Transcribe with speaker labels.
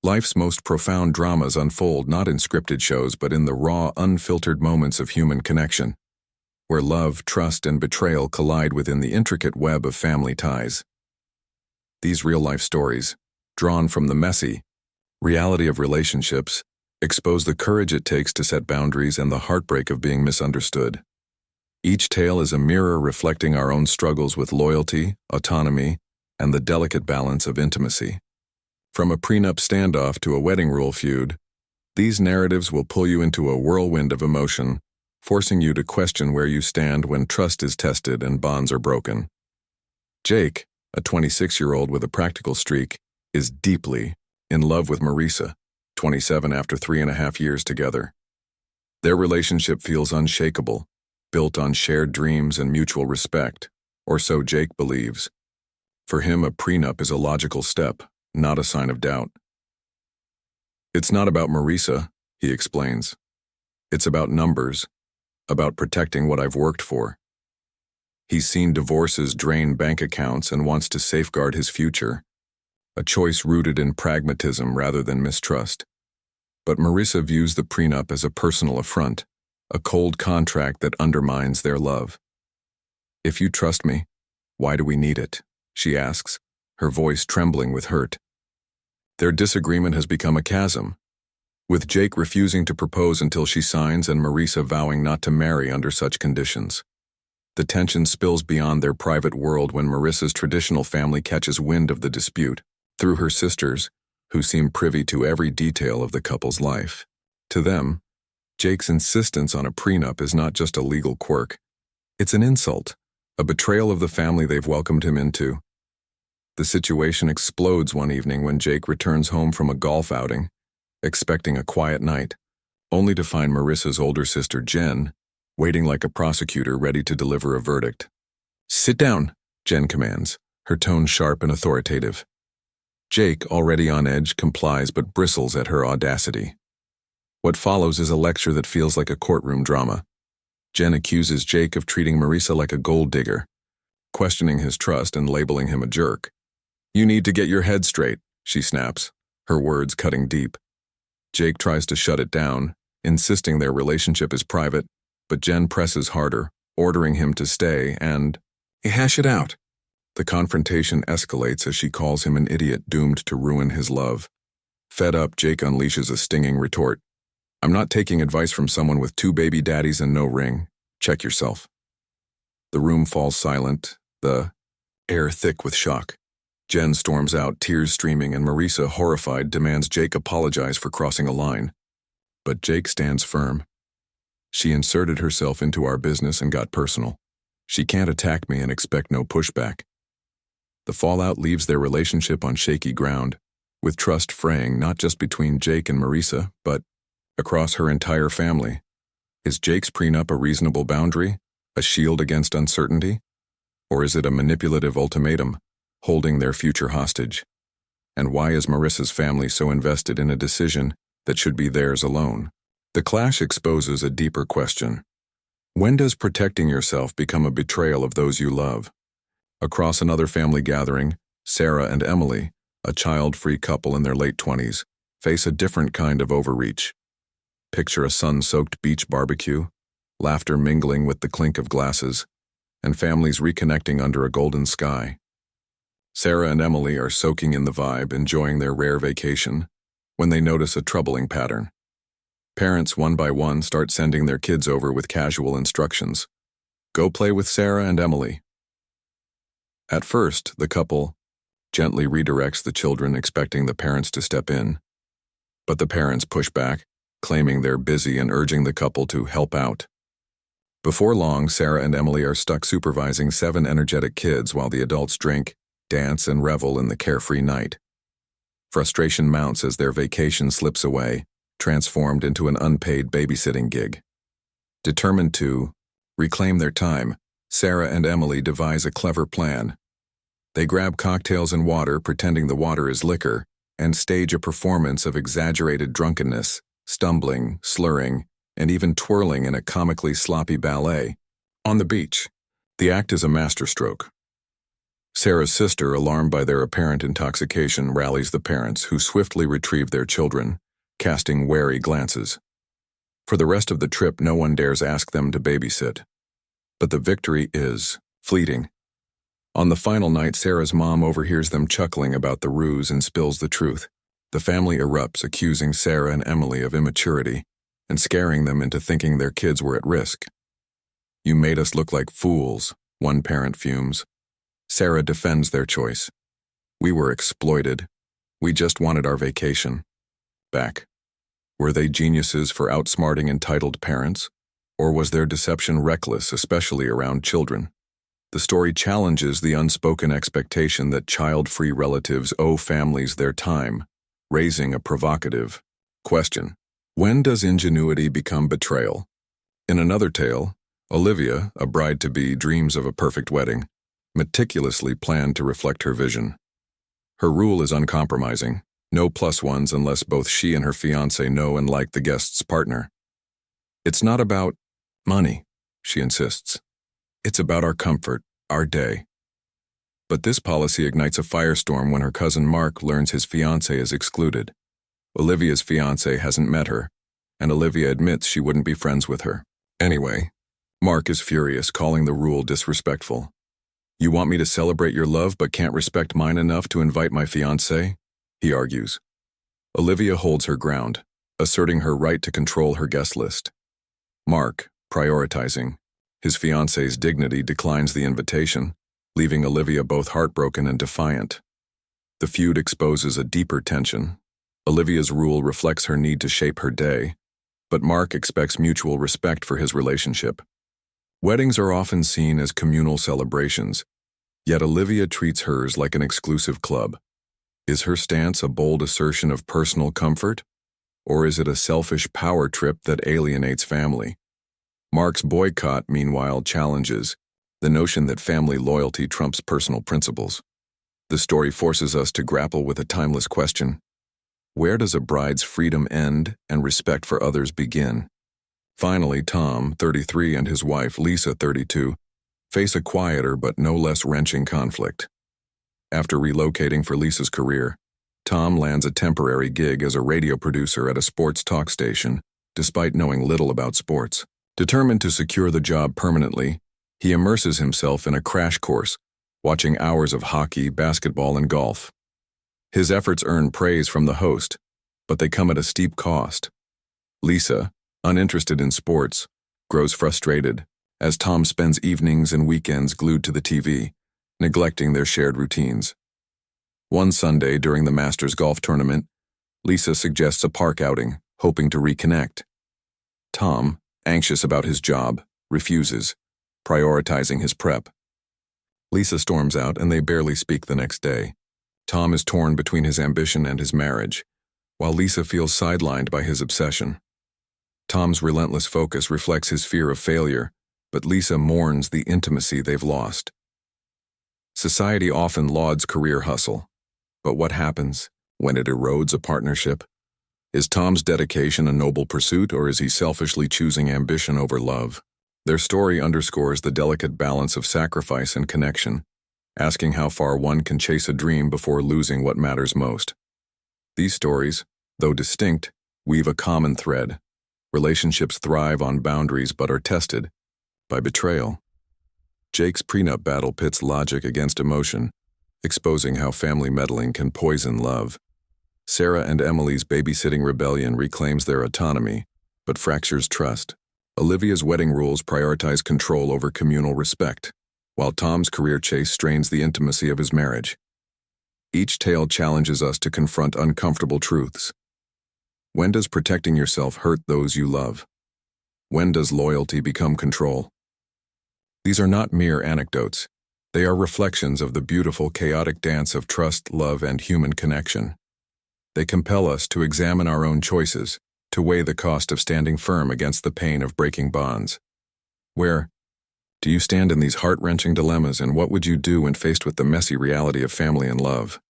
Speaker 1: Life's most profound dramas unfold not in scripted shows but in the raw, unfiltered moments of human connection, where love, trust, and betrayal collide within the intricate web of family ties. These real-life stories, drawn from the messy reality of relationships, expose the courage it takes to set boundaries and the heartbreak of being misunderstood. Each tale is a mirror reflecting our own struggles with loyalty, autonomy, and the delicate balance of intimacy. From a prenup standoff to a wedding rule feud, these narratives will pull you into a whirlwind of emotion, forcing you to question where you stand when trust is tested and bonds are broken. Jake, a 26-year-old with a practical streak, is deeply in love with Marisa, 27 after 3.5 years together. Their relationship feels unshakable, built on shared dreams and mutual respect, or so Jake believes. For him, a prenup is a logical step, not a sign of doubt. It's not about Marisa, he explains. It's about numbers, about protecting what I've worked for. He's seen divorces drain bank accounts and wants to safeguard his future, a choice rooted in pragmatism rather than mistrust. But Marisa views the prenup as a personal affront, a cold contract that undermines their love. If you trust me, why do we need it? She asks, her voice trembling with hurt. Their disagreement has become a chasm, with Jake refusing to propose until she signs and Marisa vowing not to marry under such conditions. The tension spills beyond their private world when Marisa's traditional family catches wind of the dispute, through her sisters, who seem privy to every detail of the couple's life. To them, Jake's insistence on a prenup is not just a legal quirk. It's an insult, a betrayal of the family they've welcomed him into. The situation explodes one evening when Jake returns home from a golf outing, expecting a quiet night, only to find Marisa's older sister Jen waiting like a prosecutor ready to deliver a verdict. "Sit down," Jen commands, her tone sharp and authoritative. Jake, already on edge, complies but bristles at her audacity. What follows is a lecture that feels like a courtroom drama. Jen accuses Jake of treating Marisa like a gold digger, questioning his trust and labeling him a jerk. "You need to get your head straight," she snaps, her words cutting deep. Jake tries to shut it down, insisting their relationship is private, but Jen presses harder, ordering him to stay and hash it out. The confrontation escalates as she calls him an idiot doomed to ruin his love. Fed up, Jake unleashes a stinging retort. "I'm not taking advice from someone with 2 baby daddies and no ring. Check yourself." The room falls silent, the air thick with shock. Jen storms out, tears streaming, and Marisa, horrified, demands Jake apologize for crossing a line. But Jake stands firm. "She inserted herself into our business and got personal. She can't attack me and expect no pushback." The fallout leaves their relationship on shaky ground, with trust fraying not just between Jake and Marisa, but across her entire family. Is Jake's prenup a reasonable boundary, a shield against uncertainty? Or is it a manipulative ultimatum, holding their future hostage? And why is Marisa's family so invested in a decision that should be theirs alone? The clash exposes a deeper question. When does protecting yourself become a betrayal of those you love? Across another family gathering, Sarah and Emily, a child-free couple in their late 20s, face a different kind of overreach. Picture a sun-soaked beach barbecue, laughter mingling with the clink of glasses, and families reconnecting under a golden sky. Sarah and Emily are soaking in the vibe, enjoying their rare vacation, when they notice a troubling pattern. Parents, one by one, start sending their kids over with casual instructions. "Go play with Sarah and Emily." At first, the couple gently redirects the children, expecting the parents to step in. But the parents push back, claiming they're busy and urging the couple to help out. Before long, Sarah and Emily are stuck supervising 7 energetic kids while the adults drink, dance, and revel in the carefree night. Frustration mounts as their vacation slips away, transformed into an unpaid babysitting gig. Determined to reclaim their time, Sarah and Emily devise a clever plan. They grab cocktails and water, pretending the water is liquor, and stage a performance of exaggerated drunkenness, stumbling, slurring, and even twirling in a comically sloppy ballet on the beach. The act is a masterstroke. Sarah's sister, alarmed by their apparent intoxication, rallies the parents, who swiftly retrieve their children, casting wary glances. For the rest of the trip, no one dares ask them to babysit. But the victory is fleeting. On the final night, Sarah's mom overhears them chuckling about the ruse and spills the truth. The family erupts, accusing Sarah and Emily of immaturity and scaring them into thinking their kids were at risk. "You made us look like fools," one parent fumes. Sarah defends their choice. "We were exploited. We just wanted our vacation." Back. Were they geniuses for outsmarting entitled parents? Or was their deception reckless, especially around children? The story challenges the unspoken expectation that child-free relatives owe families their time, raising a provocative question. When does ingenuity become betrayal? In another tale, Olivia, a bride-to-be, dreams of a perfect wedding, meticulously planned to reflect her vision. Her rule is uncompromising: no plus ones unless both she and her fiancé know and like the guest's partner. "It's not about money," she insists. "It's about our comfort, our day." But this policy ignites a firestorm when her cousin Mark learns his fiancé is excluded. Olivia's fiancé hasn't met her, and Olivia admits she wouldn't be friends with her. Anyway, Mark is furious, calling the rule disrespectful. "You want me to celebrate your love but can't respect mine enough to invite my fiancé?" he argues. Olivia holds her ground, asserting her right to control her guest list. Mark, prioritizing his fiancé's dignity, declines the invitation, leaving Olivia both heartbroken and defiant. The feud exposes a deeper tension. Olivia's rule reflects her need to shape her day, but Mark expects mutual respect for his relationship. Weddings are often seen as communal celebrations, yet Olivia treats hers like an exclusive club. Is her stance a bold assertion of personal comfort, or is it a selfish power trip that alienates family? Mark's boycott, meanwhile, challenges the notion that family loyalty trumps personal principles. The story forces us to grapple with a timeless question: where does a bride's freedom end and respect for others begin? Finally, Tom, 33, and his wife, Lisa, 32, face a quieter but no less wrenching conflict. After relocating for Lisa's career, Tom lands a temporary gig as a radio producer at a sports talk station, despite knowing little about sports. Determined to secure the job permanently, he immerses himself in a crash course, watching hours of hockey, basketball, and golf. His efforts earn praise from the host, but they come at a steep cost. Lisa, uninterested in sports, grows frustrated as Tom spends evenings and weekends glued to the TV, neglecting their shared routines. One Sunday during the Masters golf tournament, Lisa suggests a park outing, hoping to reconnect. Tom, anxious about his job, refuses, prioritizing his prep. Lisa storms out and they barely speak the next day. Tom is torn between his ambition and his marriage, while Lisa feels sidelined by his obsession. Tom's relentless focus reflects his fear of failure, but Lisa mourns the intimacy they've lost. Society often lauds career hustle, but what happens when it erodes a partnership? Is Tom's dedication a noble pursuit, or is he selfishly choosing ambition over love? Their story underscores the delicate balance of sacrifice and connection, asking how far one can chase a dream before losing what matters most. These stories, though distinct, weave a common thread. Relationships thrive on boundaries but are tested by betrayal. Jake's prenup battle pits logic against emotion, exposing how family meddling can poison love. Sarah and Emily's babysitting rebellion reclaims their autonomy, but fractures trust. Olivia's wedding rules prioritize control over communal respect, while Tom's career chase strains the intimacy of his marriage. Each tale challenges us to confront uncomfortable truths. When does protecting yourself hurt those you love? When does loyalty become control? These are not mere anecdotes. They are reflections of the beautiful, chaotic dance of trust, love, and human connection. They compel us to examine our own choices, to weigh the cost of standing firm against the pain of breaking bonds. Where do you stand in these heart-wrenching dilemmas, and what would you do when faced with the messy reality of family and love?